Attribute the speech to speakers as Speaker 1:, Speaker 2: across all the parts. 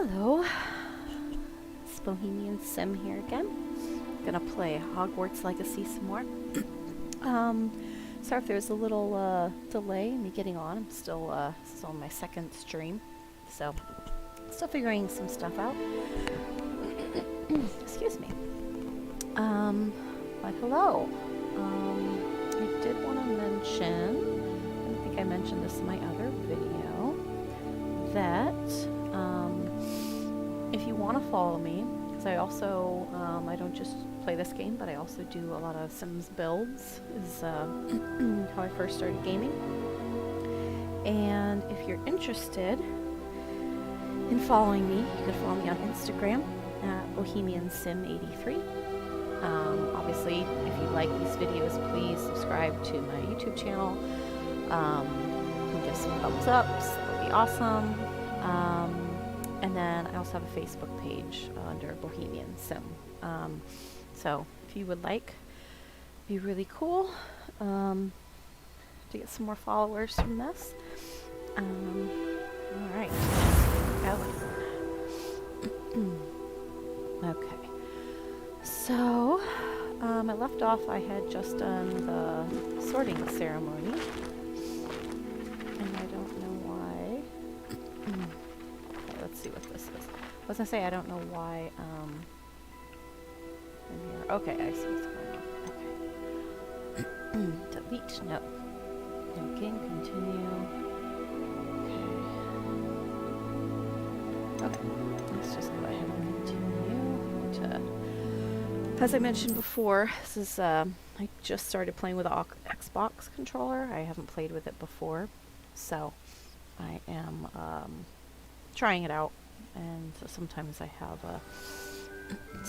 Speaker 1: Hello, it's Bohemian Sim here again. Gonna play Hogwarts Legacy some more. Sorry if there's a little delay in me getting on. I'm still this is on my second stream, so still figuring some stuff out. Excuse me. But hello. I did want to mention, I think I mentioned this in my other video, that if you want to follow me, because I also, I don't just play this game, but I also do a lot of Sims builds, is how I first started gaming. And if you're interested in following me, you can follow me on Instagram at BohemianSim83. Obviously, if you like these videos, please subscribe to my YouTube channel. And give some thumbs ups, that would be awesome. And then I also have a Facebook page under Bohemian Sim. So if you would like, it'd be really cool to get some more followers from this. Alright, okay. So, I left off, I had just done the sorting ceremony. And I don't know why. Okay, let's see what this is. I was gonna say I don't know why, in here. Okay, I see what's going on. Okay. Delete, no. Again, continue. Okay. Okay, let's just go ahead and continue. As I mentioned before, this is, I just started playing with the Xbox controller. I haven't played with it before, so I am trying it out, and so sometimes I have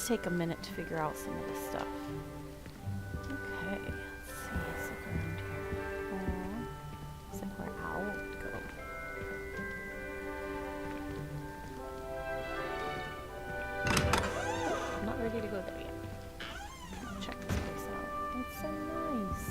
Speaker 1: take a minute to figure out some of the stuff. Okay, let's see, let's look around here. Looks like where Owl would go. I'm not ready to go there yet. Check this place out. It's so nice.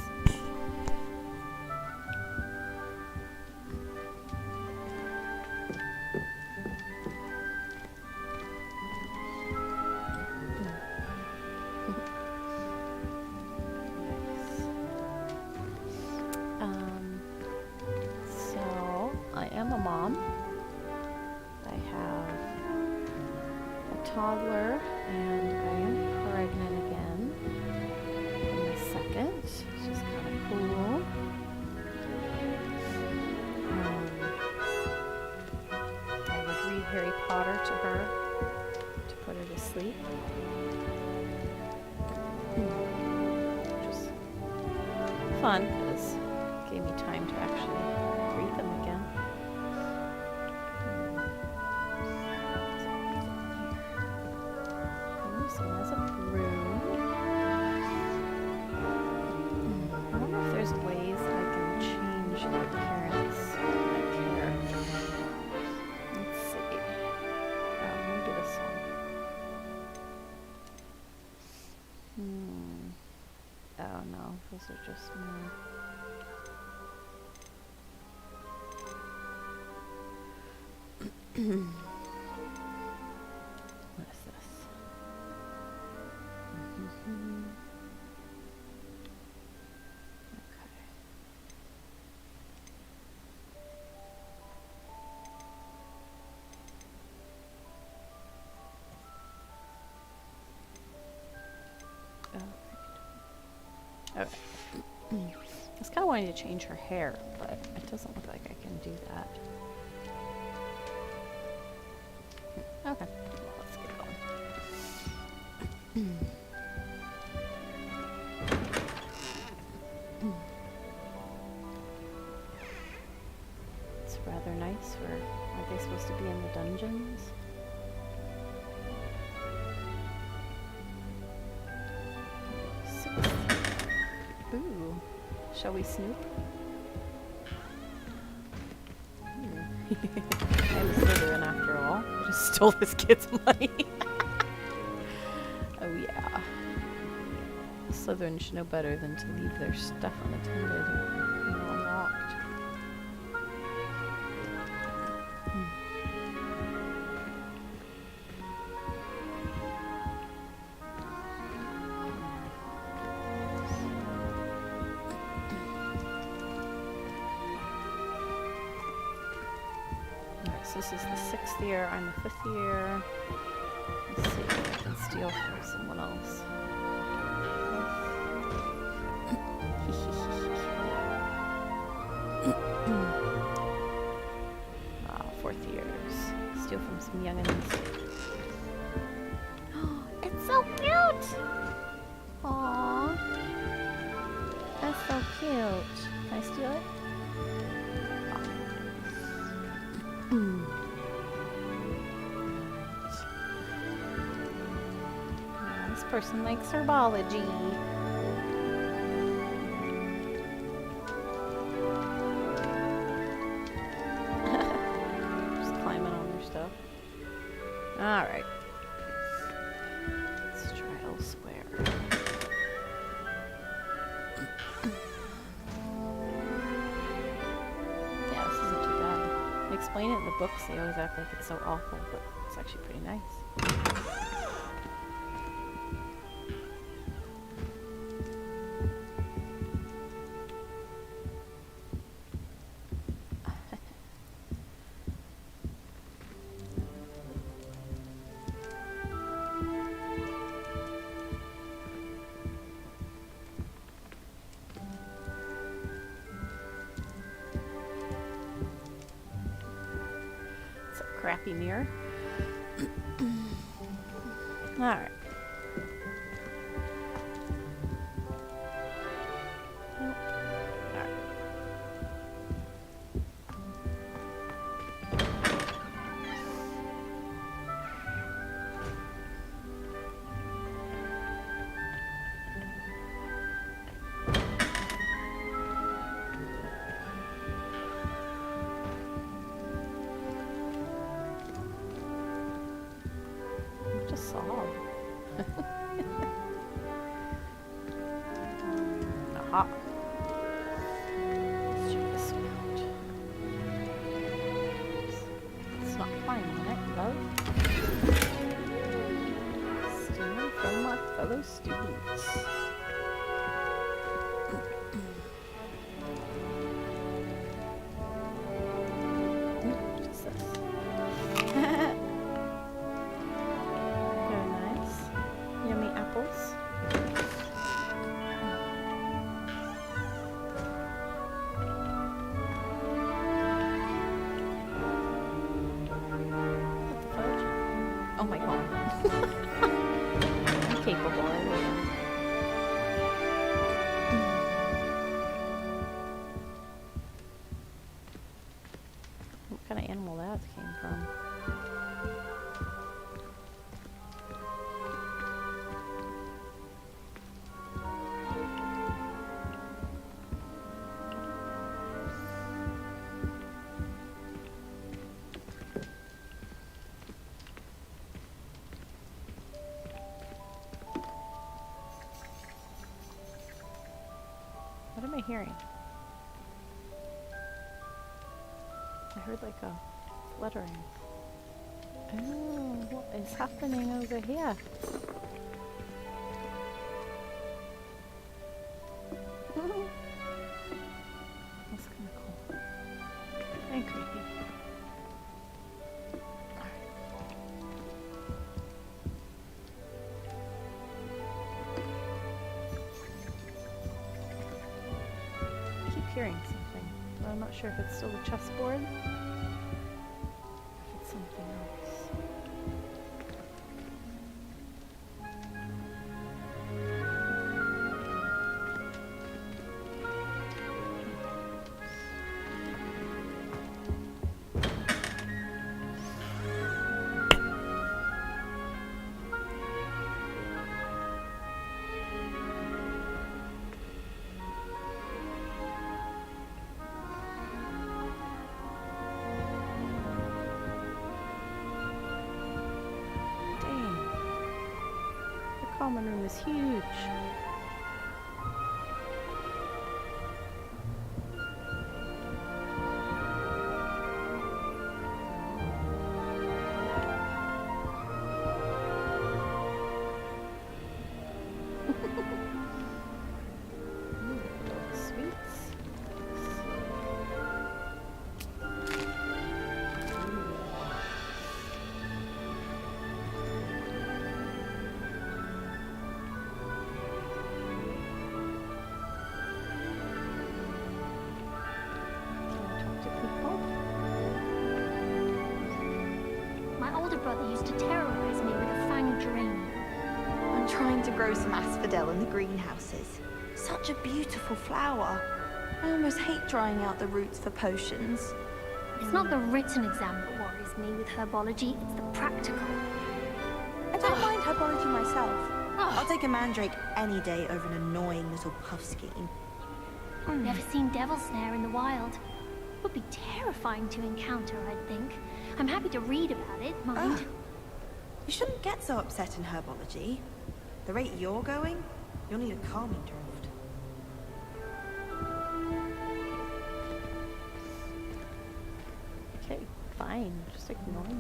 Speaker 1: So I am a mom. I have a toddler, and I am pregnant again in a second, which is kind of cool. I would read Harry Potter to her to put her to sleep. Which is fun, because it gave me time to actually read them again. So that's a broom. I wonder if there's ways that I can change the appearance of my character. Let's see. Maybe this one. Oh no, those are just more. What is this? Okay. Okay. I was kind of wanting to change her hair, but it doesn't look like I can do that. Okay, well, let's get going. It's rather nice. Are they supposed to be in the dungeons? Ooh, shall we snoop? I'm a Slytherin after all. I just stole this kid's money. Oh yeah. Slytherin should know better than to leave their stuff unattended and unlocked. So this is the 6th year, I'm the 5th year. Let's see if I can steal from someone else. 4th years. Steal from some youngins. It's so cute! Aww. That's so cute. Can I steal it? This person likes herbology. Just climbing on their stuff. Alright. Let's try elsewhere. Yeah, this isn't too bad. They explain it in the books, they always act like it's so awful, but it's actually pretty nice. Crappy mirror. Alright. Nope. Alright. Aha. Let's check this one out. Let's not climb on it, love. Stealing from my fellow students. What's this? Yummy apples. What the fudge? Oh my god. I'm capable, I really am. What kind of animal that came from? What am I hearing? I heard like a fluttering. Oh, what is happening over here? That's kind of cool. And creepy. Hearing something, but I'm not sure if it's still the chessboard, if it's something else. Common room is huge. Sweets.
Speaker 2: used to terrorize me with a fanged geranium.
Speaker 3: I'm trying to grow some asphodel in the greenhouses. Such a beautiful flower. I almost hate drying out the roots for potions.
Speaker 2: It's not the written exam that worries me with herbology, it's the practical.
Speaker 3: I don't mind herbology myself. I'll take a mandrake any day over an annoying little puffskein.
Speaker 2: Never seen devil snare in the wild. Would be terrifying to encounter, I'd think. I'm happy to read about it, mind.
Speaker 3: You shouldn't get so upset in herbology. The rate you're going, you'll need a calming draught.
Speaker 1: Okay, fine. Just ignore me.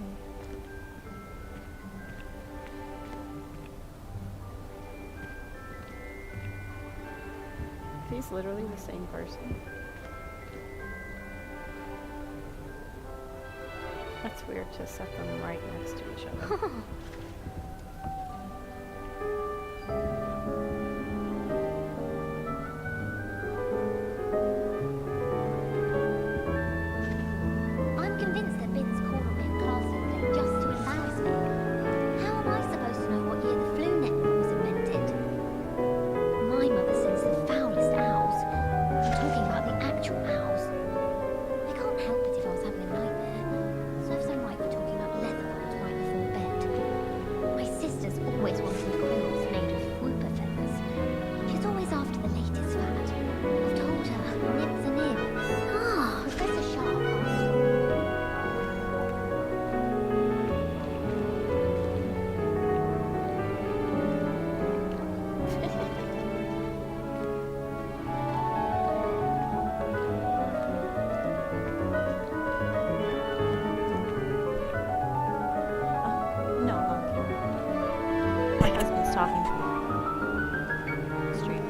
Speaker 1: He's literally the same person. That's weird to set them right next to each other.
Speaker 2: I'm convinced that Bin's called on me in class today just to embarrass me. How am I supposed to know what year the flu network was invented? My mother sends the foulest owls. I'm talking about the actual owls. I can't help it if I was having a nightmare. Serves them right for talking about leather folds right before bed. My sister's always wanting grills made of whooper feathers. She's always after the latest fad. I've told her, nibs are nib. Ah, Professor Sharp.
Speaker 1: No, my husband's talking to me. Stream.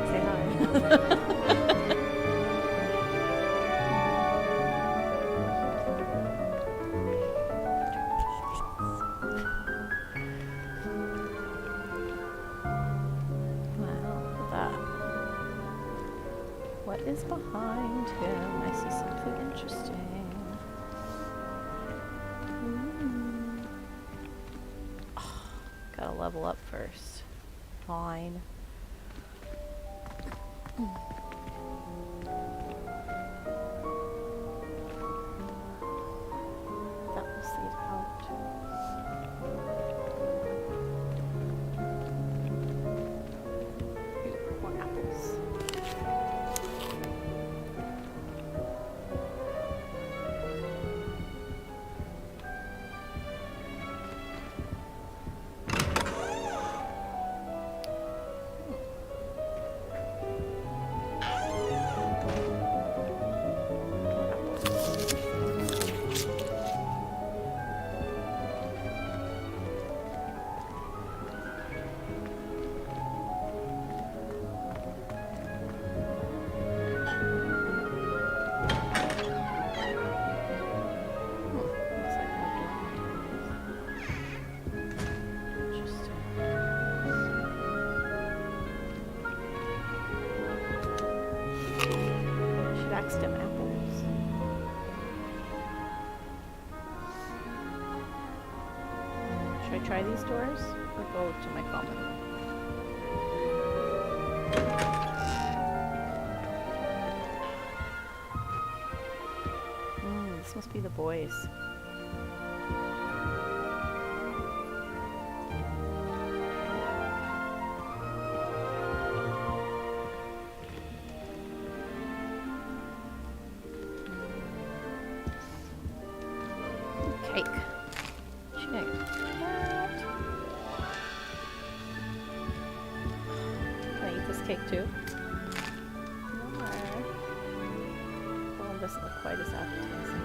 Speaker 1: Say hi. Wow, look at that. What is behind him? I see something interesting. Oh, gotta level up first. Fine. That will see it out. Ooh, more apples. Looks like more dormitories. Interesting. Should ask them apples. Should I try these doors or go to my common room? This must be the boys. Cake. Check. What? Can I eat this cake too? No. That one doesn't look quite as appetizing.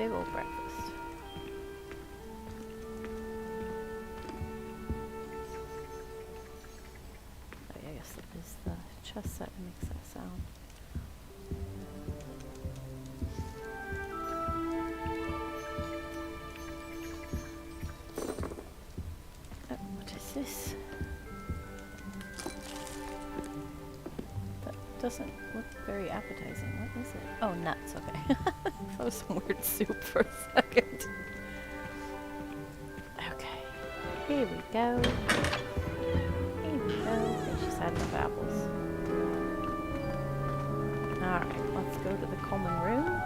Speaker 1: big old breakfast. Oh yeah, I guess it is the chest that makes that sound. Oh, what is this? That doesn't look very appetizing. What is it? Oh, nuts. Okay. That was some weird soup for a second. Okay. Here we go. Here we go. Okay, she's had enough apples. Alright, let's go to the common room.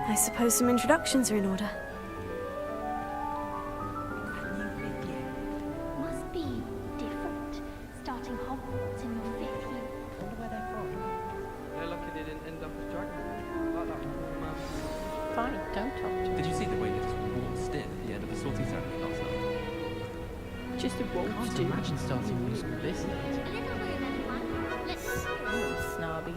Speaker 4: I suppose some introductions are in order.
Speaker 2: Must be different, starting Hogwarts in your 5th year.
Speaker 5: I wonder where they're from. They're lucky they didn't end up as dragons. Like that one.
Speaker 1: Fine, don't talk to
Speaker 6: Did
Speaker 1: me.
Speaker 6: you see the way that it waltzed in at the end of the sorting ceremony last night?
Speaker 1: Just a
Speaker 5: I
Speaker 1: waltz,
Speaker 5: can't
Speaker 1: dude.
Speaker 5: imagine starting new school this late.
Speaker 2: A little room, everyone. Let's
Speaker 1: Snobby.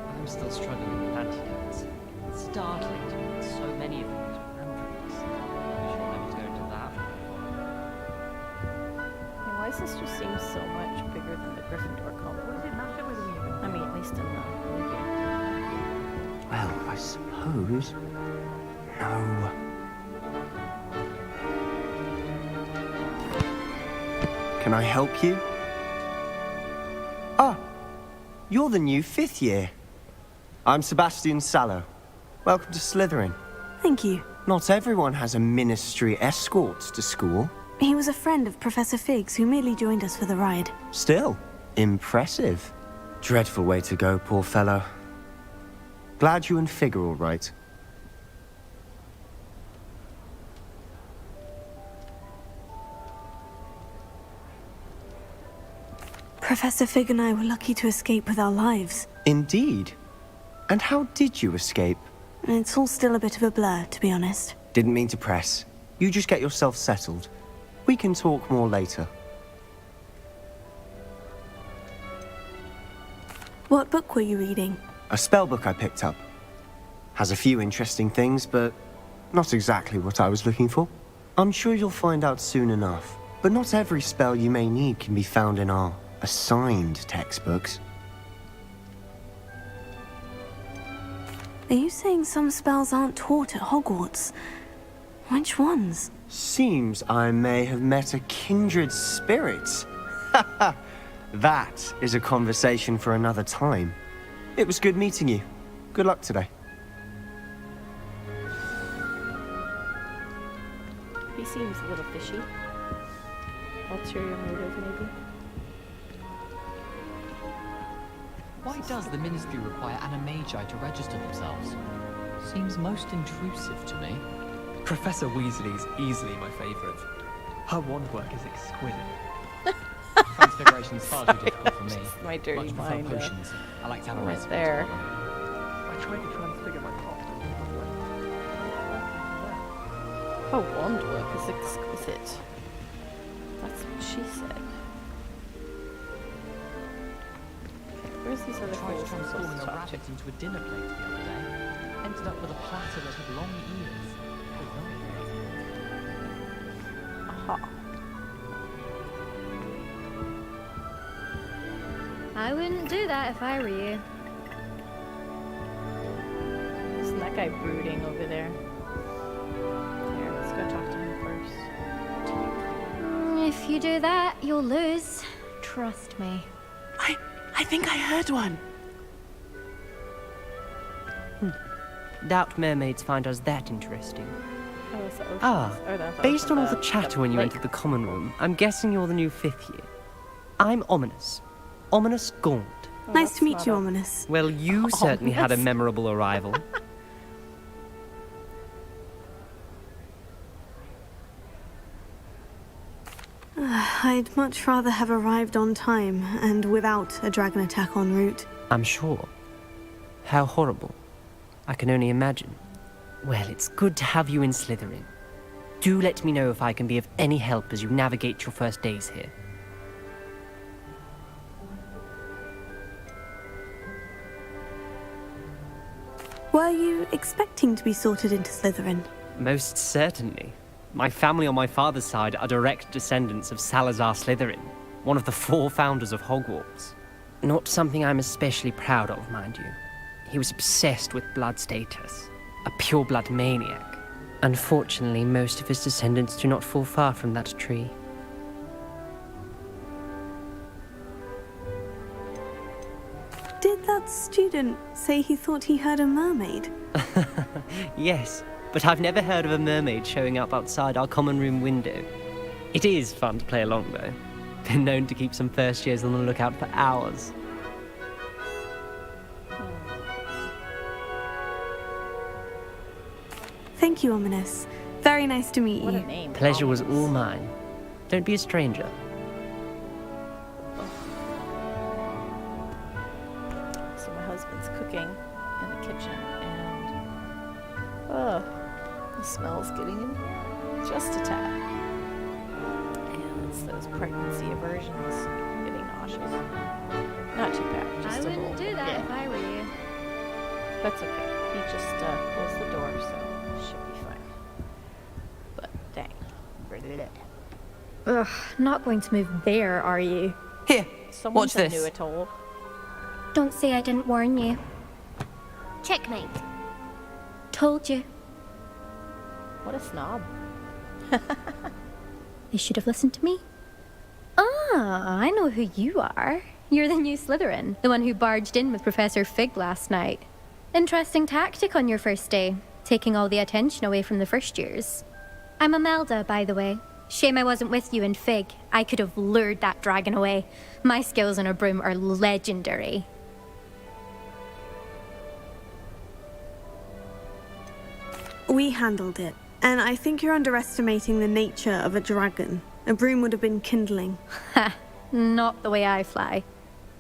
Speaker 5: I'm still struggling with antidotes. It's startling to me that so many of them use boundaries. Usually never to go into that.
Speaker 1: Yeah, why does this just seem so much bigger than the Gryffindor
Speaker 5: What
Speaker 1: combo?
Speaker 5: does it matter whether we
Speaker 1: I mean, at least in the movie.
Speaker 7: Well, I suppose. No. Can I help you? Ah, you're the new 5th year. I'm Sebastian Sallow. Welcome to Slytherin.
Speaker 4: Thank you.
Speaker 7: Not everyone has a ministry escort to school.
Speaker 4: He was a friend of Professor Fig's who merely joined us for the ride.
Speaker 7: Still, impressive. Dreadful way to go, poor fellow. Glad you and Fig are all right.
Speaker 4: Professor Fig and I were lucky to escape with our lives.
Speaker 7: Indeed. And how did you escape?
Speaker 4: It's all still a bit of a blur, to be honest.
Speaker 7: Didn't mean to press. You just get yourself settled. We can talk more later.
Speaker 4: What book were you reading?
Speaker 7: A spell book I picked up. Has a few interesting things, but not exactly what I was looking for. I'm sure you'll find out soon enough. But not every spell you may need can be found in our assigned textbooks.
Speaker 4: Are you saying some spells aren't taught at Hogwarts? Which ones?
Speaker 7: Seems I may have met a kindred spirit. That is a conversation for another time. It was good meeting you. Good luck today.
Speaker 1: He seems a little fishy. Ulterior motive, maybe?
Speaker 5: Why does the ministry require animagi to register themselves? Seems most intrusive to me.
Speaker 6: Professor Weasley's easily my favourite. Her wand work is exquisite.
Speaker 5: Transfiguration's far too difficult for me.
Speaker 1: Just my dirty
Speaker 5: Much prefer
Speaker 1: mind.
Speaker 5: potions. I like to have a
Speaker 1: Right
Speaker 5: recipe.
Speaker 1: there.
Speaker 6: I tried to transfigure my pot.
Speaker 1: Her wand work is exquisite. That's what she said. Where's these other
Speaker 5: Tried
Speaker 1: fools I'm supposed
Speaker 5: transforming
Speaker 1: to
Speaker 5: a
Speaker 1: talk to?
Speaker 5: rabbit into a dinner plate the other day. Ended up with a platter that had long ears.
Speaker 1: Aha.
Speaker 8: I wouldn't do that if I were you.
Speaker 1: Isn't that guy brooding over there? Here, let's go talk to him first.
Speaker 8: If you do that, you'll lose. Trust me.
Speaker 9: I think I heard one. Doubt mermaids find us that interesting.
Speaker 1: Oh, it's the oceans.
Speaker 9: Ah,
Speaker 1: Or the
Speaker 9: based on all the
Speaker 1: ocean,
Speaker 9: chatter when you
Speaker 1: lake.
Speaker 9: entered the common room, I'm guessing you're the new 5th year. I'm Ominous. Ominous Gaunt.
Speaker 1: Oh,
Speaker 4: Nice
Speaker 1: that's
Speaker 4: to meet
Speaker 1: not
Speaker 4: you,
Speaker 1: a-
Speaker 4: Ominous.
Speaker 9: Well, you certainly had a
Speaker 1: Ominous.
Speaker 9: memorable arrival.
Speaker 4: I'd much rather have arrived on time and without a dragon attack en route.
Speaker 9: I'm sure. How horrible. I can only imagine. Well, it's good to have you in Slytherin. Do let me know if I can be of any help as you navigate your first days here.
Speaker 4: Were you expecting to be sorted into Slytherin?
Speaker 9: Most certainly. My family on my father's side are direct descendants of Salazar Slytherin, one of the 4 founders of Hogwarts. Not something I'm especially proud of, mind you. He was obsessed with blood status, a pure-blood maniac. Unfortunately, most of his descendants do not fall far from that tree.
Speaker 4: Did that student say he thought he heard a mermaid?
Speaker 9: Yes, but I've never heard of a mermaid showing up outside our common room window. It is fun to play along, though. Been known to keep some first years on the lookout for hours.
Speaker 4: Thank you, Ominous. Very nice to meet
Speaker 1: What
Speaker 4: you.
Speaker 1: a name.
Speaker 9: Pleasure was
Speaker 1: Ominous.
Speaker 9: all mine. Don't be a stranger.
Speaker 1: So my husband's cooking in the kitchen, and the smell's getting in here just a tad. And it's those pregnancy aversions getting nauseous. Not too bad, just
Speaker 8: I
Speaker 1: a little.
Speaker 8: wouldn't do that if I were you.
Speaker 1: That's okay. He just closed the door, so should be fine. But dang.
Speaker 8: Ugh, not going to move there, are you?
Speaker 10: Here,
Speaker 1: Someone's
Speaker 10: watch
Speaker 1: a
Speaker 10: this.
Speaker 1: new atoll.
Speaker 8: Don't say I didn't warn you.
Speaker 2: Checkmate.
Speaker 8: Told you.
Speaker 1: What a snob.
Speaker 8: You should have listened to me. Ah, I know who you are. You're the new Slytherin, the one who barged in with Professor Fig last night. Interesting tactic on your first day, taking all the attention away from the first years. I'm Imelda, by the way. Shame I wasn't with you in Fig. I could have lured that dragon away. My skills on a broom are legendary.
Speaker 4: We handled it, and I think you're underestimating the nature of a dragon. A broom would have been kindling.
Speaker 8: Ha, not the way I fly.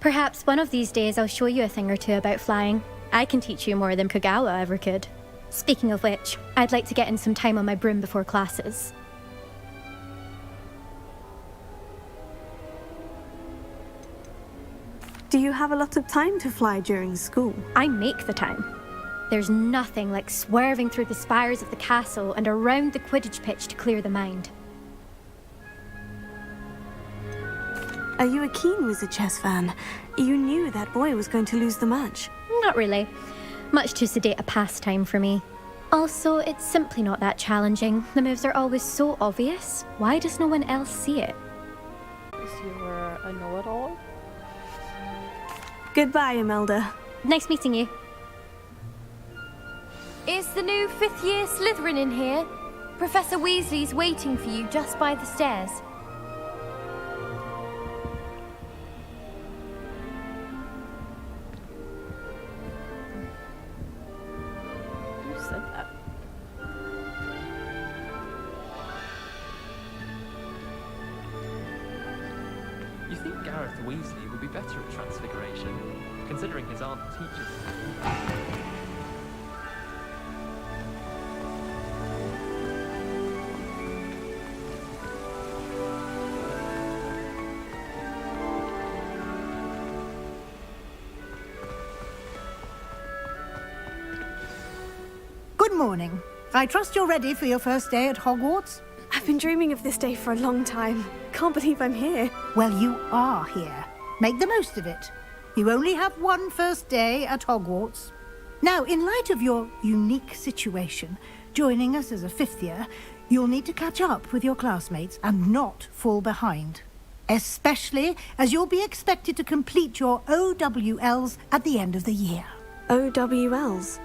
Speaker 8: Perhaps one of these days I'll show you a thing or two about flying. I can teach you more than Kagawa ever could. Speaking of which, I'd like to get in some time on my broom before classes.
Speaker 4: Do you have a lot of time to fly during school?
Speaker 8: I make the time. There's nothing like swerving through the spires of the castle and around the Quidditch pitch to clear the mind.
Speaker 4: Are you a keen Wizard chess fan? You knew that boy was going to lose the match.
Speaker 8: Not really. Much too sedate a pastime for me. Also, it's simply not that challenging. The moves are always so obvious. Why does no one else see it?
Speaker 1: Because you were a know-it-all?
Speaker 4: Goodbye, Imelda.
Speaker 8: Nice meeting you.
Speaker 11: Is the new 5th year Slytherin in here? Professor Weasley's waiting for you just by the stairs.
Speaker 1: Who said that?
Speaker 6: You think Gareth Weasley would be better at transfiguration, considering his aunt teaches him?
Speaker 12: Good morning. I trust you're ready for your first day at Hogwarts?
Speaker 4: I've been dreaming of this day for a long time. Can't believe I'm here.
Speaker 12: Well, you are here. Make the most of it. You only have one first day at Hogwarts. Now, in light of your unique situation, joining us as a 5th year, you'll need to catch up with your classmates and not fall behind. Especially as you'll be expected to complete your OWLs at the end of the year.
Speaker 4: OWLs?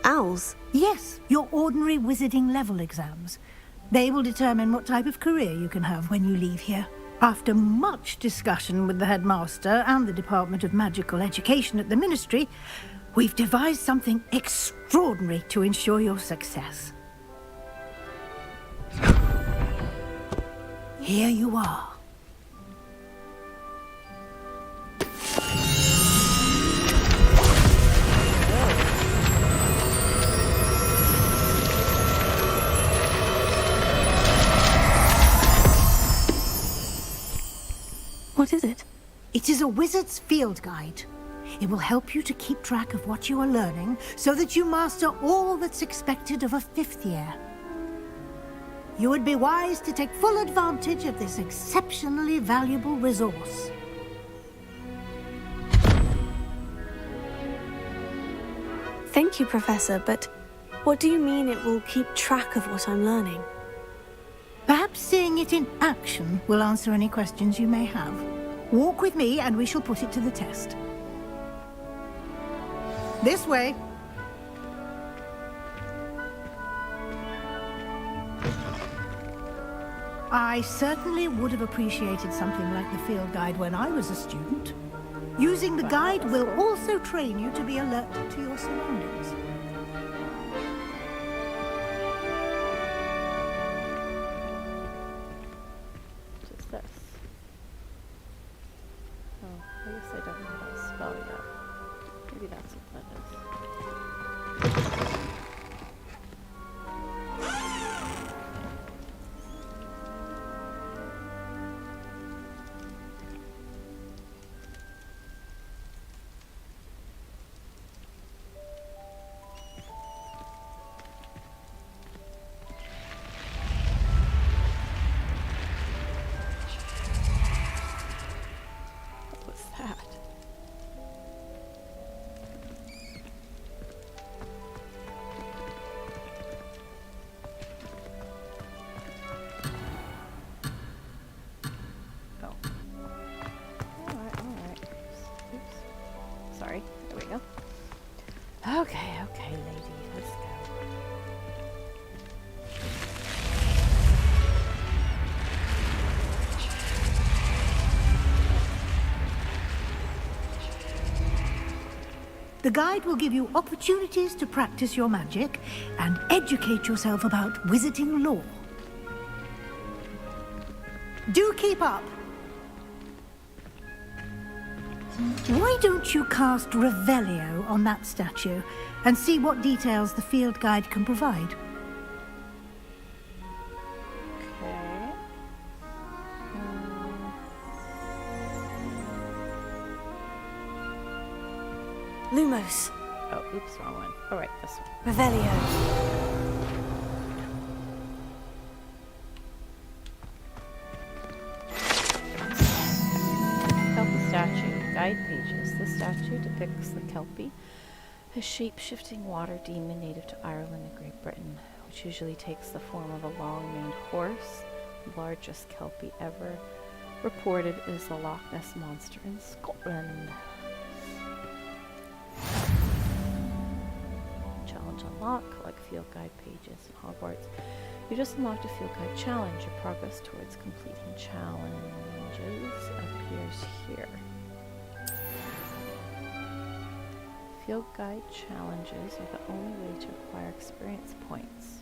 Speaker 4: Owls?
Speaker 12: Yes, your ordinary wizarding level exams. They will determine what type of career you can have when you leave here. After much discussion with the headmaster and the Department of Magical Education at the Ministry, we've devised something extraordinary to ensure your success. Here you are. Wizard's Field Guide. It will help you to keep track of what you are learning so that you master all that's expected of a 5th year. You would be wise to take full advantage of this exceptionally valuable resource.
Speaker 4: Thank you, Professor, but what do you mean it will keep track of what I'm learning?
Speaker 12: Perhaps seeing it in action will answer any questions you may have. Walk with me and we shall put it to the test. This way. I certainly would have appreciated something like the field guide when I was a student. Using the guide will also train you to be alert to your surroundings.
Speaker 1: What's this? Oh, I guess I don't know how to spell yet. Maybe that's what that is. What's that? Oh. Alright. Oops. Sorry. There we go. Okay, lady. Let's go.
Speaker 12: The guide will give you opportunities to practice your magic and educate yourself about wizarding lore. Do keep up! Why don't you cast Revelio on that statue and see what details the field guide can provide?
Speaker 1: Okay.
Speaker 4: Lumos.
Speaker 1: Oh, oops, wrong one. Alright, this one.
Speaker 4: Revelio.
Speaker 1: Kelpie statue. Guide pages. This statue depicts the Kelpie, a shape-shifting water demon native to Ireland and Great Britain, which usually takes the form of a long-maned horse. The largest Kelpie ever reported is the Loch Ness Monster in Scotland. Challenge unlocked. Collect field guide pages in Hogwarts. You just unlocked a field guide challenge. Your progress towards completing challenges appears here. Field guide challenges are the only way to acquire experience points.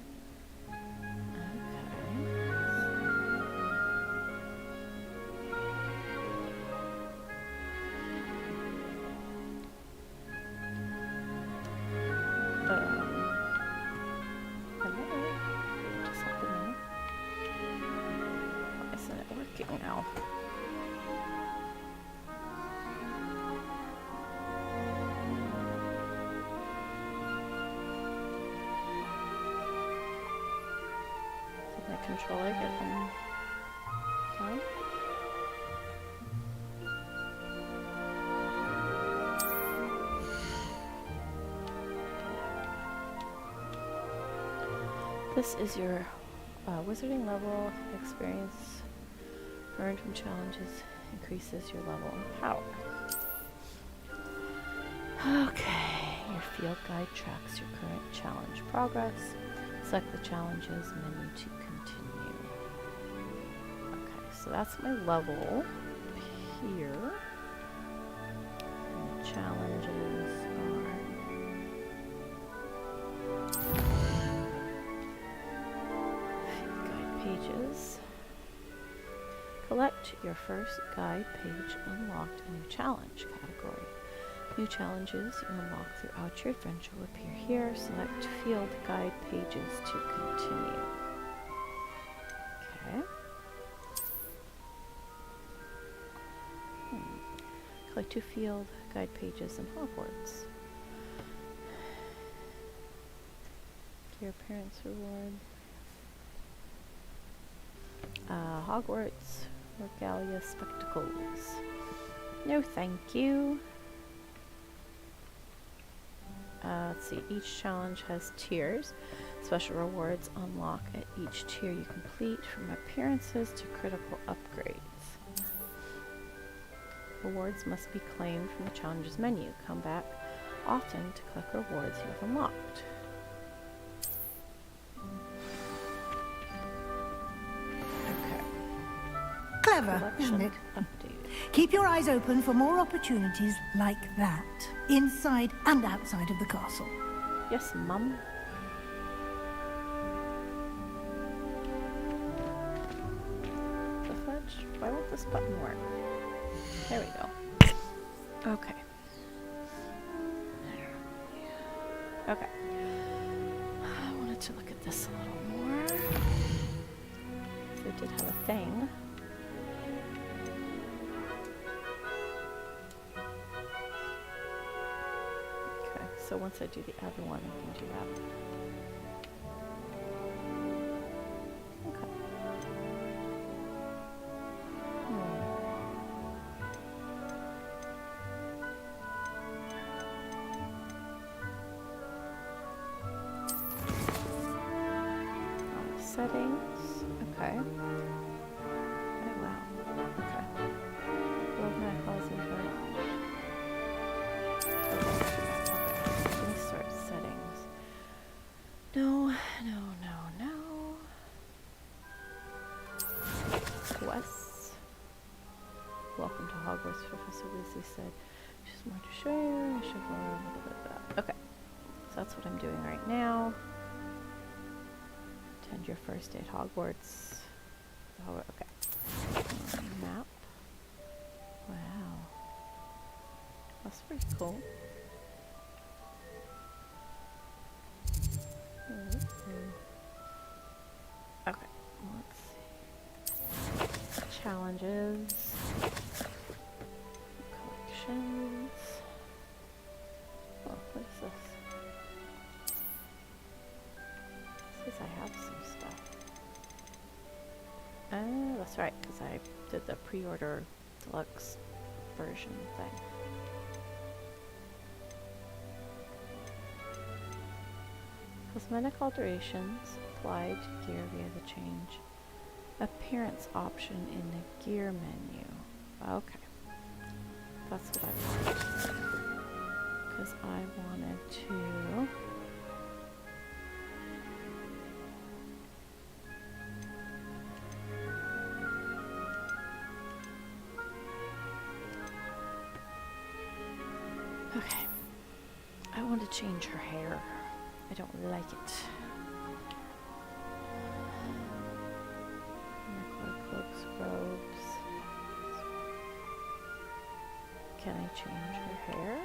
Speaker 1: Now. Did my controller get them done? This is your wizarding level experience. Earned from challenges increases your level and power. Okay, your field guide tracks your current challenge progress. Select the challenges menu to continue. Okay, so that's my level here. And the challenges are field guide pages. Collect your first guide page unlocked a new challenge category. New challenges you unlock throughout your adventure will appear here. Select field guide pages to continue. Okay. Like to field guide pages in Hogwarts. Your parents' reward. Hogwarts Regalia Spectacles. No thank you. Let's see, each challenge has tiers. Special rewards unlock at each tier you complete, from appearances to critical upgrades. Rewards must be claimed from the challenges menu. Come back often to collect rewards you have unlocked. Okay.
Speaker 12: Clever, isn't it?
Speaker 1: Updated.
Speaker 12: Keep your eyes open for more opportunities like that, inside and outside of the castle.
Speaker 1: Yes, Mum. The fudge? Why won't this button work? There we go. Okay. Okay. I wanted to look at this a little more. So it did have a thing. Okay, so once I do the other one, I can do that. Okay. Settings. Okay. Oh wow. Okay. World map policy for. Okay. Let me start settings. No. Quests. Welcome to Hogwarts, Professor Weasley said. She's more to show you. I should roll. Okay. So that's what I'm doing right now. Attend your first day at Hogwarts. Oh, okay. Map. Wow. That's pretty cool. Okay, let's see. Challenges. Collections. Oh, what is this? I have some stuff. Oh, that's right, because I did the pre-order deluxe version thing. Cosmetic alterations applied to gear via the change appearance option in the gear menu. Okay. That's what I wanted. Because I wanted to... Okay, I want to change her hair. I don't like it. Cloaks, robes. Can I change her hair?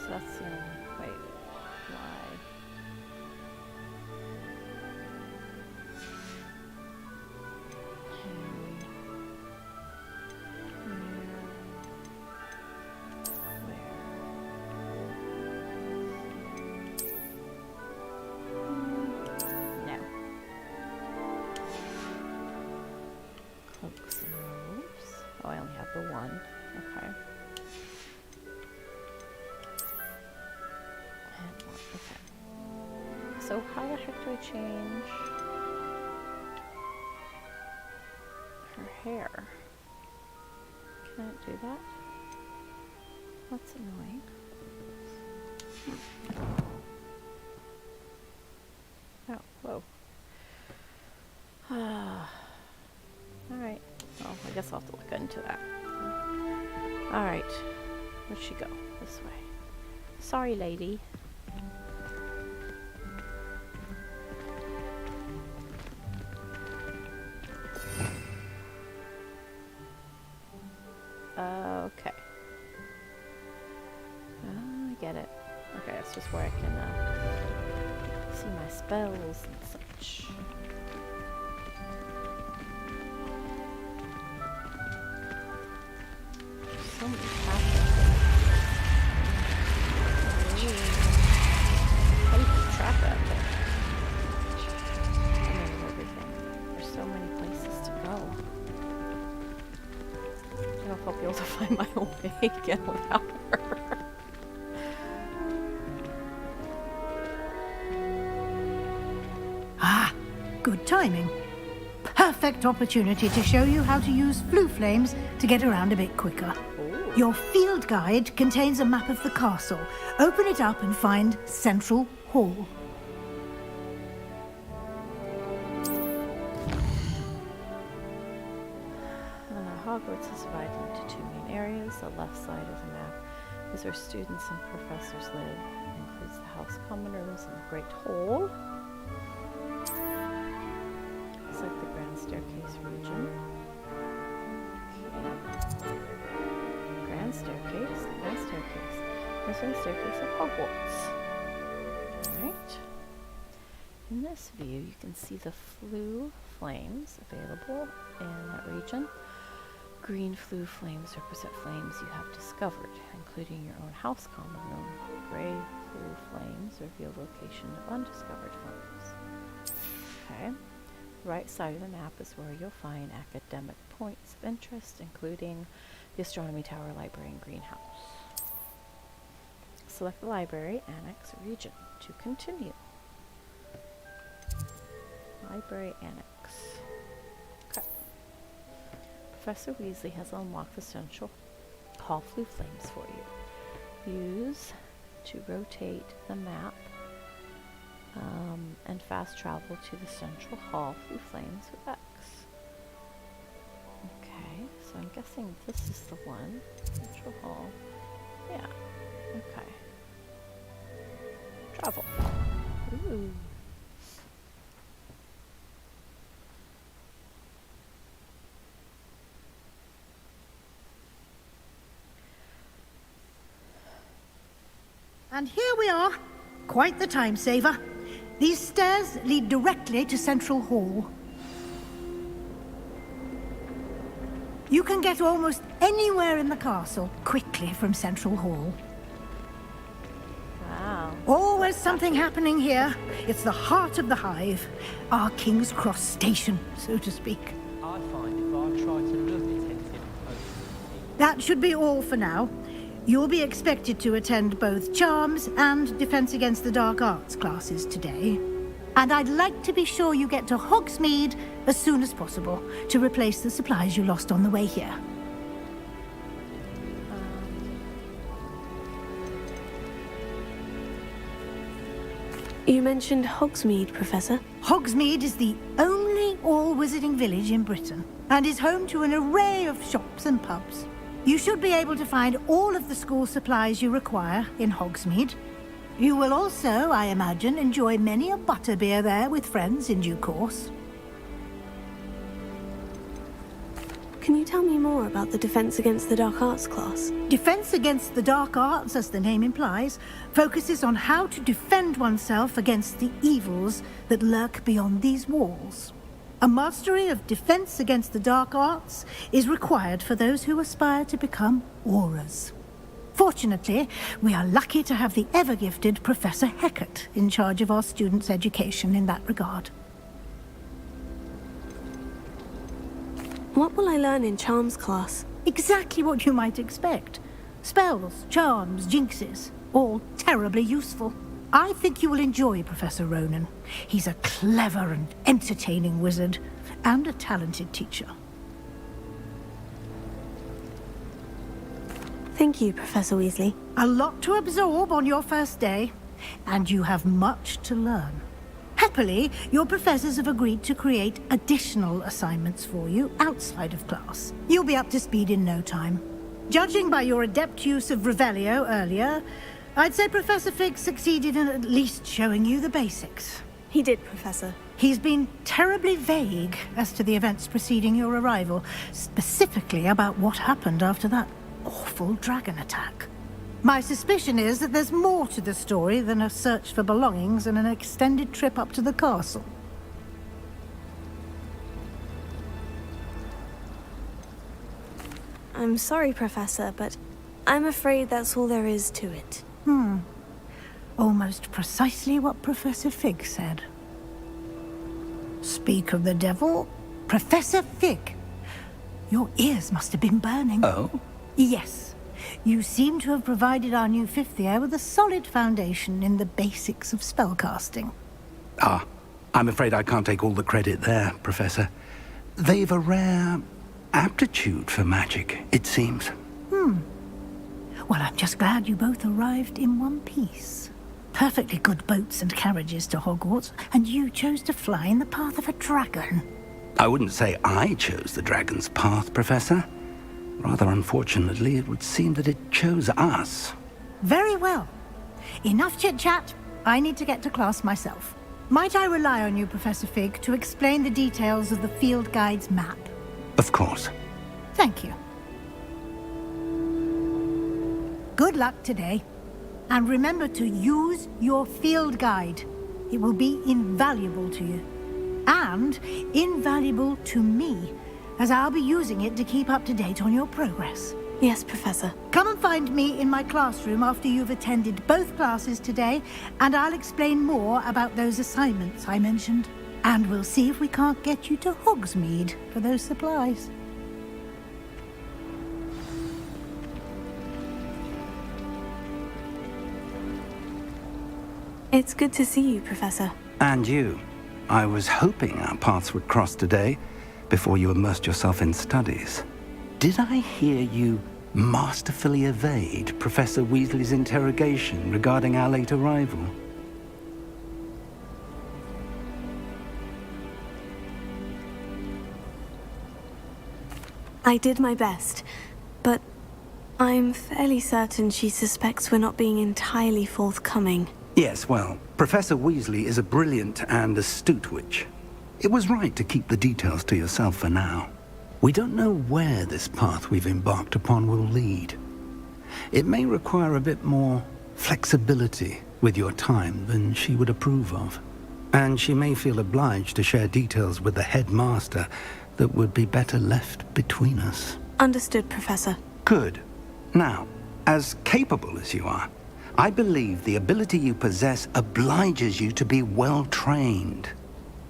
Speaker 1: That's the only, wait, why? No. Cloaks and robes. Oh, I only have the one. Okay. So how the heck do I change her hair? Can I do that? That's annoying. Oh, whoa. Alright. Well, I guess I'll have to look into that. Alright. Where'd she go? This way. Sorry, lady. Okay. I get it. Okay, it's just where I can see my spells and such. So many paths. How do you keep track of it? Everything. There's so many places to go. I don't know if I'll be able to find my own way again without her.
Speaker 12: Ah, good timing. Perfect opportunity to show you how to use flue flames to get around a bit quicker.
Speaker 1: Ooh.
Speaker 12: Your field guide contains a map of the castle. Open it up and find Central Hall.
Speaker 1: Hogwarts is divided into two main areas. The left side of the map is where students and professors live. It includes the house common rooms and the Great Hall. It's like the Grand Staircase region. Okay. Grand Staircase, the Grand Staircase. This is the Staircase of Hogwarts. Alright. In this view, you can see the flue flames available in that region. Green flue flames represent flames you have discovered, including your own house common room. Gray flue flames reveal the location of undiscovered flames. Okay. The right side of the map is where you'll find academic points of interest, including the Astronomy Tower, Library, and Greenhouse. Select the Library, Annex, region to continue. Library Annex. Okay. Professor Weasley has unlocked the Central Hall flue flames for you. Use to rotate the map and fast travel to the Central Hall flue flames with X. Okay, so I'm guessing this is the one. Central Hall. Yeah. Okay. Travel. Ooh.
Speaker 12: And here we are. Quite the time saver. These stairs lead directly to Central Hall. You can get almost anywhere in the castle quickly from Central Hall.
Speaker 1: Wow.
Speaker 12: Always something happening here. It's the heart of the hive. Our King's Cross station, so to speak.
Speaker 5: I find if I try to look attentive,
Speaker 12: That should be all for now. You'll be expected to attend both Charms and Defense Against the Dark Arts classes today. And I'd like to be sure you get to Hogsmeade as soon as possible to replace the supplies you lost on the way here.
Speaker 4: You mentioned Hogsmeade, Professor.
Speaker 12: Hogsmeade is the only all-wizarding village in Britain and is home to an array of shops and pubs. You should be able to find all of the school supplies you require in Hogsmeade. You will also, I imagine, enjoy many a butterbeer there with friends in due course.
Speaker 4: Can you tell me more about the Defense Against the Dark Arts class?
Speaker 12: Defense Against the Dark Arts, as the name implies, focuses on how to defend oneself against the evils that lurk beyond these walls. A mastery of Defense Against the Dark Arts is required for those who aspire to become Aurors. Fortunately, we are lucky to have the ever-gifted Professor Hecat in charge of our students' education in that regard.
Speaker 4: What will I learn in Charms class?
Speaker 12: Exactly what you might expect. Spells, charms, jinxes, all terribly useful. I think you will enjoy Professor Ronan. He's a clever and entertaining wizard, and a talented teacher.
Speaker 4: Thank you, Professor Weasley.
Speaker 12: A lot to absorb on your first day, and you have much to learn. Happily, your professors have agreed to create additional assignments for you outside of class. You'll be up to speed in no time. Judging by your adept use of Revelio earlier, I'd say Professor Fig succeeded in at least showing you the basics.
Speaker 4: He did, Professor.
Speaker 12: He's been terribly vague as to the events preceding your arrival, specifically about what happened after that awful dragon attack. My suspicion is that there's more to the story than a search for belongings and an extended trip up to the castle.
Speaker 4: I'm sorry, Professor, but I'm afraid that's all there is to it.
Speaker 12: Almost precisely what Professor Fig said. Speak of the devil, Professor Fig. Your ears must have been burning.
Speaker 10: Oh?
Speaker 12: Yes. You seem to have provided our new fifth year with a solid foundation in the basics of spellcasting.
Speaker 10: Ah, I'm afraid I can't take all the credit there, Professor. They've a rare aptitude for magic, it seems.
Speaker 12: Well, I'm just glad you both arrived in one piece. Perfectly good boats and carriages to Hogwarts, and you chose to fly in the path of a dragon.
Speaker 10: I wouldn't say I chose the dragon's path, Professor. Rather unfortunately, it would seem that it chose us.
Speaker 12: Very well. Enough chit-chat. I need to get to class myself. Might I rely on you, Professor Fig, to explain the details of the field guide's map?
Speaker 10: Of course.
Speaker 12: Thank you. Good luck today. And remember to use your field guide. It will be invaluable to you. And invaluable to me, as I'll be using it to keep up to date on your progress.
Speaker 4: Yes, Professor.
Speaker 12: Come and find me in my classroom after you've attended both classes today, and I'll explain more about those assignments I mentioned. And we'll see if we can't get you to Hogsmeade for those supplies.
Speaker 4: It's good to see you, Professor.
Speaker 10: And you. I was hoping our paths would cross today, before you immersed yourself in studies. Did I hear you masterfully evade Professor Weasley's interrogation regarding our late arrival?
Speaker 4: I did my best, but I'm fairly certain she suspects we're not being entirely forthcoming.
Speaker 10: Yes, well, Professor Weasley is a brilliant and astute witch. It was right to keep the details to yourself for now. We don't know where this path we've embarked upon will lead. It may require a bit more flexibility with your time than she would approve of. And she may feel obliged to share details with the headmaster that would be better left between us.
Speaker 4: Understood, Professor.
Speaker 10: Good. Now, as capable as you are, I believe the ability you possess obliges you to be well trained.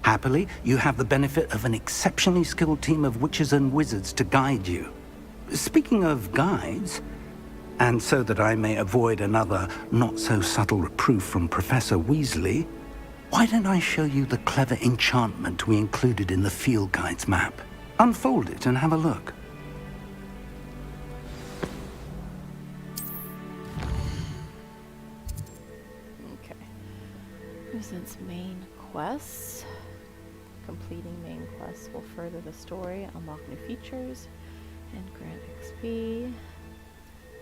Speaker 10: Happily, you have the benefit of an exceptionally skilled team of witches and wizards to guide you. Speaking of guides, and so that I may avoid another not-so-subtle reproof from Professor Weasley, why don't I show you the clever enchantment we included in the field guide's map? Unfold it and have a look.
Speaker 1: Okay. Presents main quests. Completing main quests will further the story, unlock new features, and grant XP.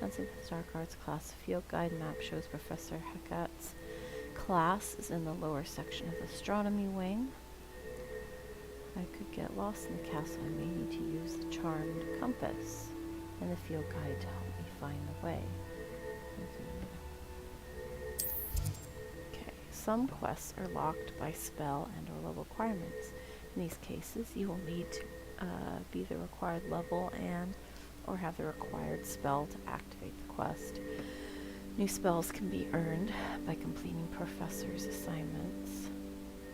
Speaker 1: Once in the Dark Arts class field guide map shows Professor Hecat's class is in the lower section of the astronomy wing. I could get lost in the castle. I may need to use the charmed compass and the field guide to help me find the way. Okay, some quests are locked by spell and or level requirements. In these cases, you will need to be the required level and or have the required spell to activate the quest. New spells can be earned by completing professor's assignments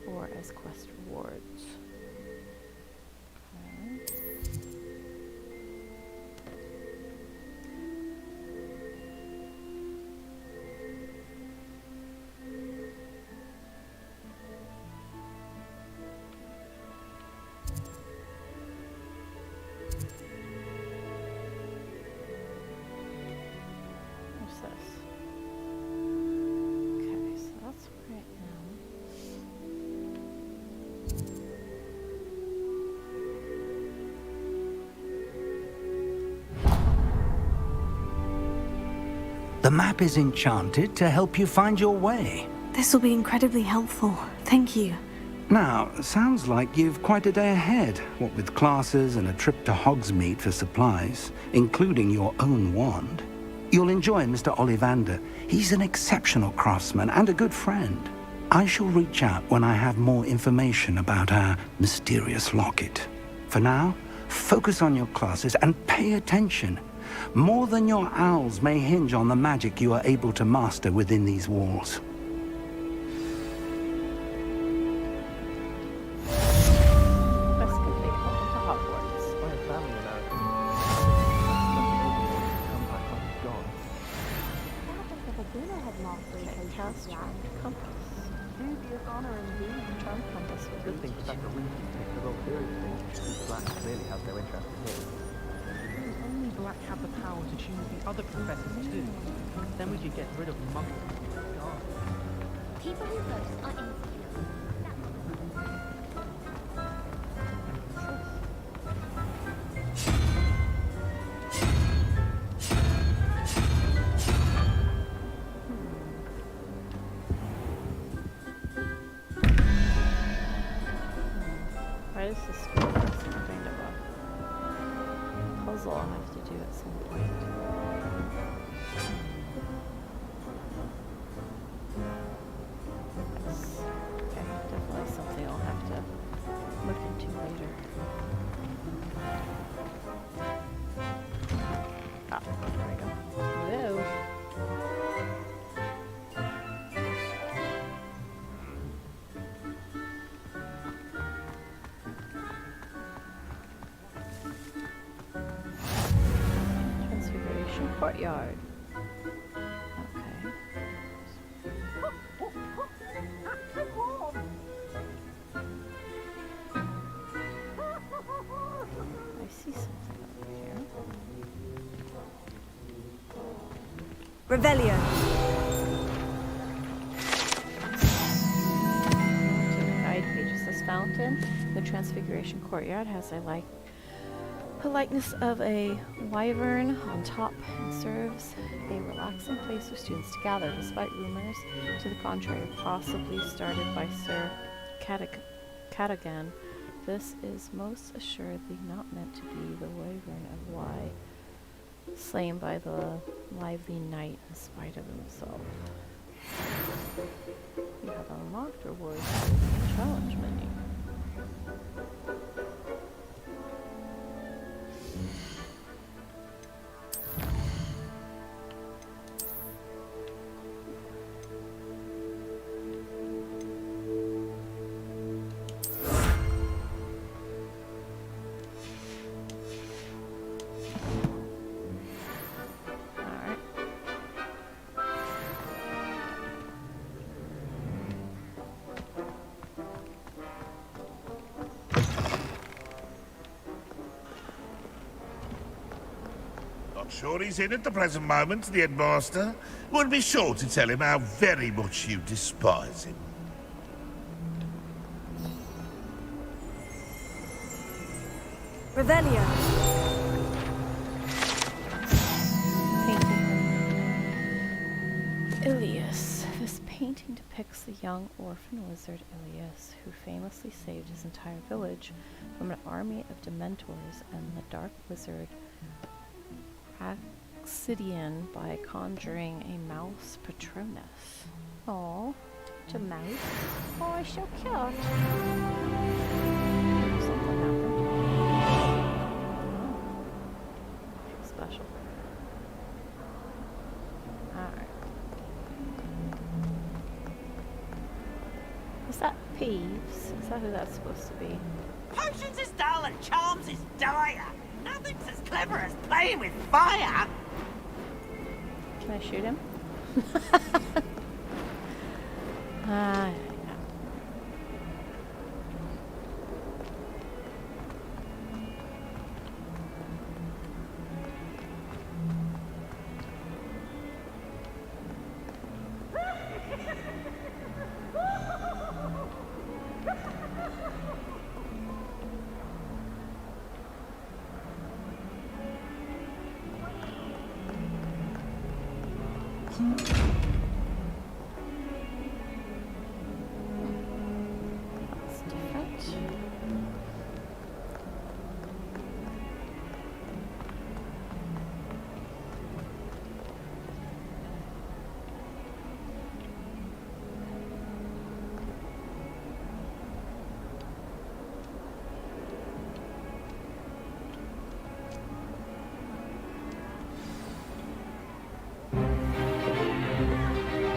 Speaker 1: or as quest rewards.
Speaker 10: The map is enchanted to help you find your way.
Speaker 4: This will be incredibly helpful. Thank you.
Speaker 10: Now, sounds like you've quite a day ahead, what with classes and a trip to Hogsmeade for supplies, including your own wand. You'll enjoy Mr. Ollivander. He's an exceptional craftsman and a good friend. I shall reach out when I have more information about our mysterious locket. For now, focus on your classes and pay attention. More than your owls may hinge on the magic you are able to master within these walls.
Speaker 1: Quest complete. Welcome to Hogwarts.
Speaker 6: My family American. Come back like he's gone.
Speaker 1: Okay, cast Charm Compass.
Speaker 3: Dubious honor indeed.
Speaker 1: Charm Compass will
Speaker 6: Good thing
Speaker 1: reach
Speaker 6: Professor Weasley picked the wrong theory of things. Black clearly has no interest in his.
Speaker 5: Only Black have the power to choose the other professors too. Then we could get rid of Muggles.
Speaker 2: People who boast are insecure.
Speaker 1: Why does this feel like some kind of a puzzle I'll have to do at some point? Yes. Okay, definitely something I'll have to look into later. Ah, there we go. Whoa. Transfiguration Courtyard. Okay. I see something over here.
Speaker 4: Revelio.
Speaker 1: To the guide pages. This fountain, the Transfiguration Courtyard, has a likeness of a wyvern on top and serves a relaxing place for students to gather, despite rumors to the contrary, possibly started by Sir Cadogan. This is most assuredly not meant to be the wyvern of Wye, slain by the lively knight in spite of himself. You have unlocked rewards challenge menu.
Speaker 13: Sure he's in at the present moment, the headmaster. Would be sure to tell him how very much you despise him.
Speaker 4: Revelio.
Speaker 1: Painting Ilias. This painting depicts the young orphan wizard Ilias, who famously saved his entire village from an army of dementors and the dark wizard Praxidian by conjuring a mouse Patronus. Aww, it's a mouse. Oh, it's so cute. Something happened. Feel special. Alright. Is that Peeves? Is that who that's supposed to be?
Speaker 14: Potions is dull and charms is dire. Nothing's as clever as playing with fire.
Speaker 1: Can I shoot him? Yeah.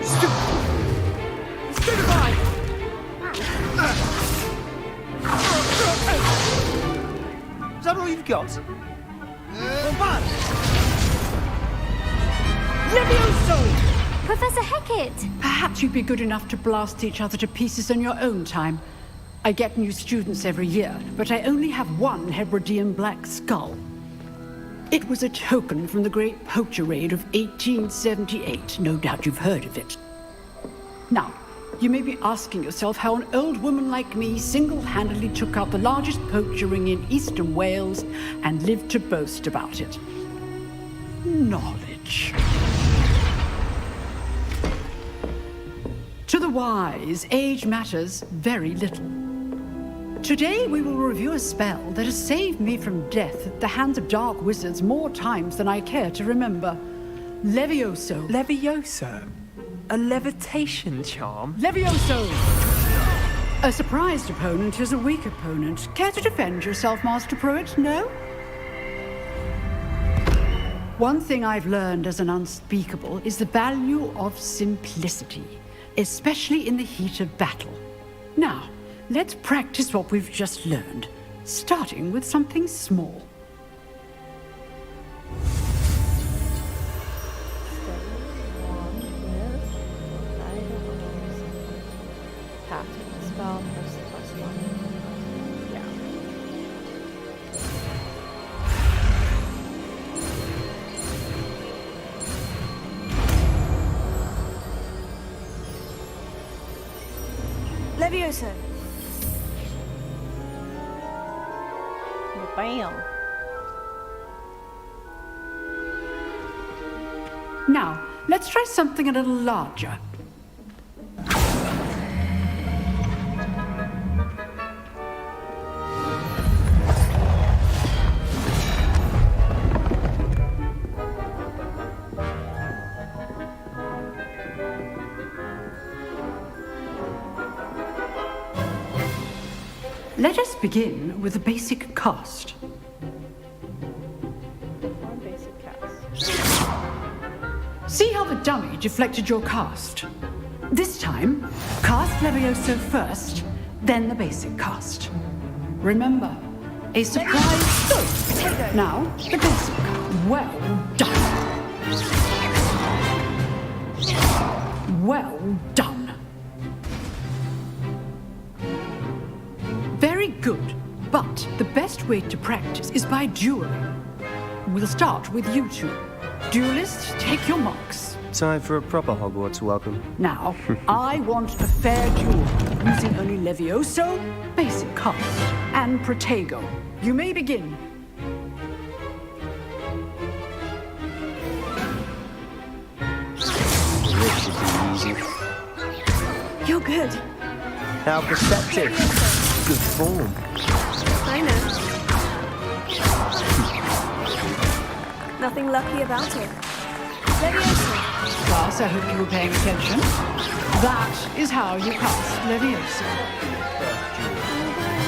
Speaker 15: Stupefy!
Speaker 9: Is that all you've got?
Speaker 15: Levioso!
Speaker 11: Professor Hecat!
Speaker 16: Perhaps you'd be good enough to blast each other to pieces in your own time. I get new students every year, but I only have one Hebridean black skull. It was a token from the Great Poacher Raid of 1878. No doubt you've heard of it. Now, you may be asking yourself how an old woman like me single-handedly took out the largest poacher ring in eastern Wales and lived to boast about it. Knowledge. To the wise, age matters very little. Today we will review a spell that has saved me from death at the hands of dark wizards more times than I care to remember. Levioso.
Speaker 6: Levioso? A levitation charm?
Speaker 16: Levioso! A surprised opponent is a weak opponent. Care to defend yourself, Master Pruitt? No? One thing I've learned as an unspeakable is the value of simplicity, especially in the heat of battle. Now, let's practice what we've just learned, starting with something small.
Speaker 1: Spell +1. Yeah.
Speaker 4: Levioso.
Speaker 1: Bam.
Speaker 16: Now, let's try something a little larger. Let us begin with a basic cast.
Speaker 1: One basic cast.
Speaker 16: See how the dummy deflected your cast? This time, cast Levioso first, then the basic cast. Remember, a surprise. Good. Now, the basic. Well done. Well done. Very good, but the best way to practice is by dueling. We'll start with you two. Duelists, take your marks.
Speaker 7: Time for a proper Hogwarts welcome.
Speaker 16: Now, I want a fair duel, using only Levioso, basic cast, and Protego. You may begin.
Speaker 7: This should be easy.
Speaker 4: You're good.
Speaker 7: How perceptive. Good form.
Speaker 4: I know. Nothing lucky about it. Levioso.
Speaker 16: Class, I hope you were paying attention. That is how you cast Levioso.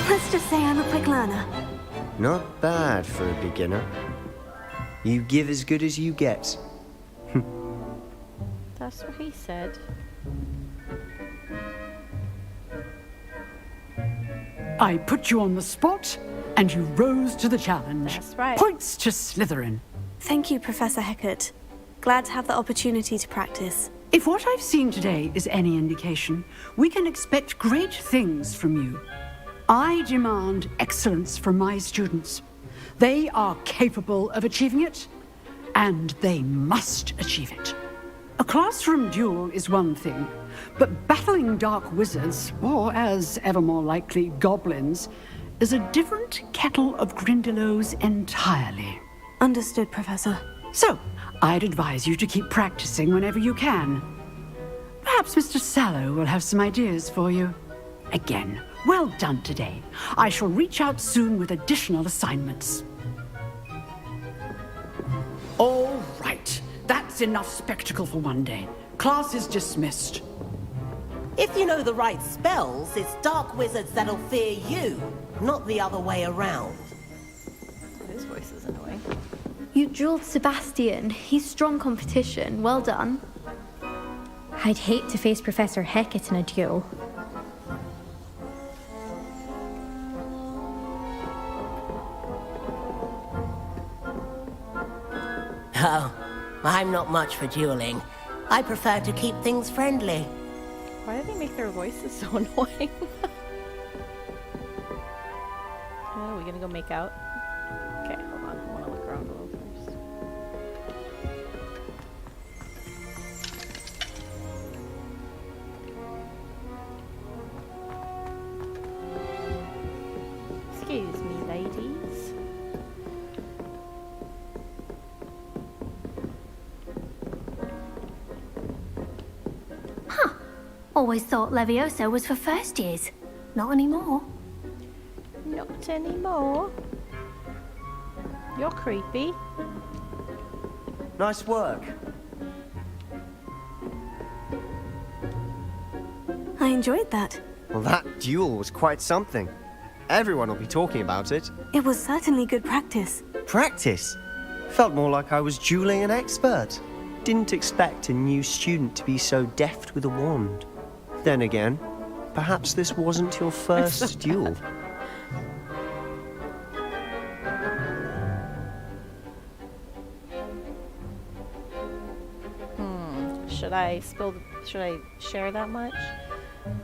Speaker 4: Let's just say I'm a quick learner.
Speaker 7: Not bad for a beginner. You give as good as you get.
Speaker 1: That's what he said.
Speaker 16: I put you on the spot, and you rose to the challenge.
Speaker 1: That's right.
Speaker 16: Points to Slytherin.
Speaker 4: Thank you, Professor Hecat. Glad to have the opportunity to practice.
Speaker 16: If what I've seen today is any indication, we can expect great things from you. I demand excellence from my students. They are capable of achieving it, and they must achieve it. A classroom duel is one thing, but battling dark wizards, or as ever more likely, goblins, is a different kettle of Grindylows entirely.
Speaker 4: Understood, Professor.
Speaker 16: So, I'd advise you to keep practicing whenever you can. Perhaps Mr. Sallow will have some ideas for you. Again, well done today. I shall reach out soon with additional assignments. All right. That's enough spectacle for one day. Class is dismissed.
Speaker 14: If you know the right spells, it's dark wizards that'll fear you, not the other way around.
Speaker 1: His voice is annoying.
Speaker 8: You drilled Sebastian. He's strong competition. Well done. I'd hate to face Professor Hecat in a duel.
Speaker 14: Oh, I'm not much for dueling. I prefer to keep things friendly.
Speaker 1: Why do they make their voices so annoying? Oh, are we gonna go make out? Okay, hold on. I want to look around a little first. Excuse me, ladies.
Speaker 2: Huh. Always thought Levioso was for first years. Not anymore.
Speaker 1: Not anymore. You're creepy.
Speaker 7: Nice work.
Speaker 4: I enjoyed that.
Speaker 7: Well, that duel was quite something. Everyone will be talking about it.
Speaker 4: It was certainly good practice.
Speaker 7: Practice? Felt more like I was dueling an expert. Didn't expect a new student to be so deft with a wand. Then again, perhaps this wasn't your first duel.
Speaker 1: Should I share that much?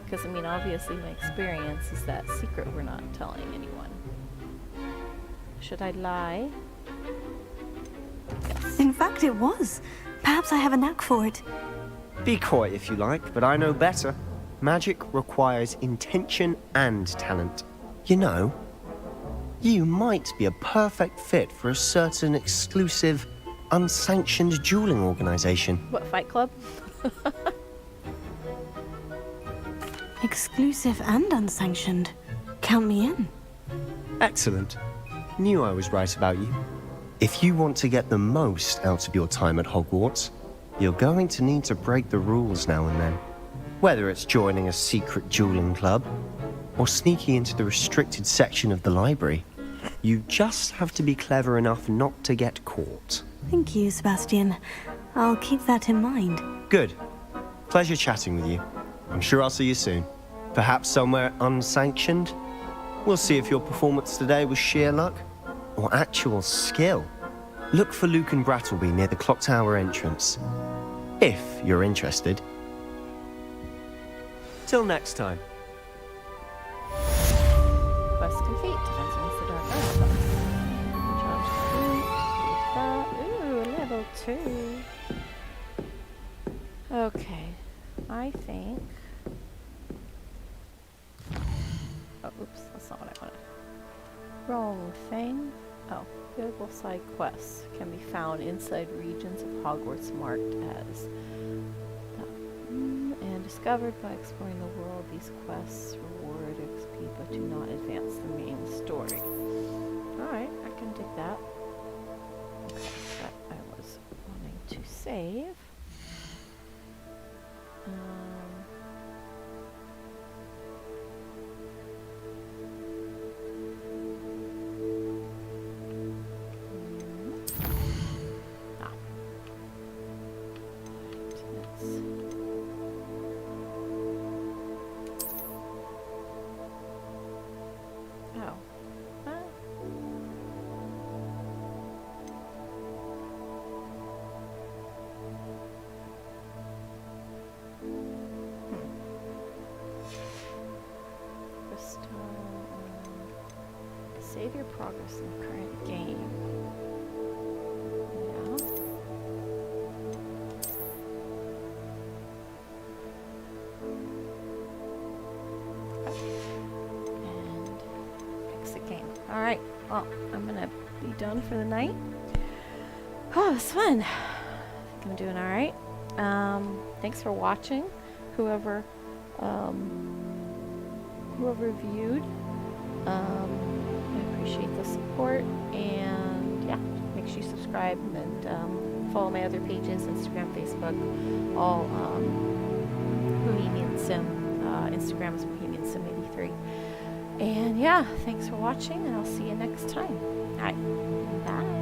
Speaker 1: Because, I mean, obviously my experience is that secret we're not telling anyone. Should I lie? Yes.
Speaker 4: In fact, it was. Perhaps I have a knack for it.
Speaker 7: Be coy if you like, but I know better. Magic requires intention and talent. You know, you might be a perfect fit for a certain exclusive, unsanctioned dueling organization.
Speaker 1: What, Fight Club?
Speaker 4: Exclusive and unsanctioned. Count me in.
Speaker 7: Excellent. Knew I was right about you. If you want to get the most out of your time at Hogwarts, you're going to need to break the rules now and then. Whether it's joining a secret dueling club, or sneaking into the restricted section of the library, you just have to be clever enough not to get caught.
Speaker 4: Thank you, Sebastian. I'll keep that in mind.
Speaker 7: Good. Pleasure chatting with you. I'm sure I'll see you soon. Perhaps somewhere unsanctioned? We'll see if your performance today was sheer luck or actual skill. Look for Luke and Brattleby near the clock tower entrance. If you're interested. Till next time.
Speaker 1: Quest complete. Defense against the dark arts. Charge complete. Ooh, level 2. Okay. I think... Oh, oops. That's not what I wanted. Wrong thing. Oh. Available side quests can be found inside regions of Hogwarts marked as and discovered by exploring the world. These quests reward XP but do not advance the main story. Alright, I can dig that. Okay, but I was wanting to save. Save your progress in the current game. Yeah. And exit game. Alright, well, I'm gonna be done for the night. Oh, it was fun. I think I'm doing alright. Thanks for watching. Whoever viewed. I appreciate the support, and yeah, make sure you subscribe and follow my other pages, Instagram, Facebook, all Bohemian Sim. Instagram is Bohemian Sim 83. And yeah, thanks for watching, and I'll see you next time. Alright, bye.